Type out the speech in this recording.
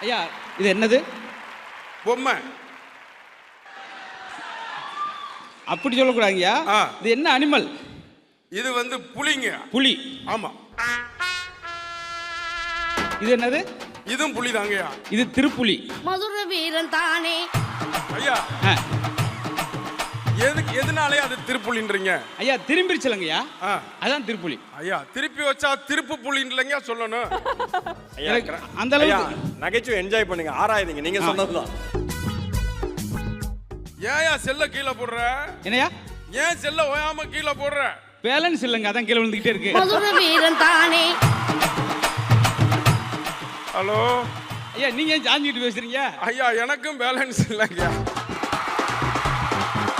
ஐயா இது என்னது? பொம்மை. அப்படி சொல்லக்கூடாதுங்கய்யா. இது என்ன அனிமல்? இது வந்து புலிங்க. புலி. ஆமா. இது என்னது? இதுவும் புலி தாங்கய்யா. இது திருப்புலி. மதுர வீரன் தானே. ஐயா எதுனாலே அது திருப்புலின்றீங்க? ஐயா திரும்பிருச்சலங்கய்யா, அதான் திருப்புலி. ஐயா திருப்பி வச்சா திருப்பு புலின்றீங்க சொல்லணும். அந்த அளவுக்கு நகைச்சுவை என்ஜாய் பண்ணுங்க, ஆராயுதீங்க. நீங்க சொன்னதுதான். ஏயா செல்ல கீழே போடுற? என்னையா? ஏன் செல்ல ஓயாம கீழே போடுற? பேலன்ஸ் இல்லைங்க, அதான் கீழே விழுந்துகிட்டே இருக்கு. மதுர வீரன் தானே. ஹலோ ஐயா நீங்க ஏன் சாஞ்சிட்டு பேசுறீங்க? ஐயா எனக்கும் பேலன்ஸ் இல்லைங்க.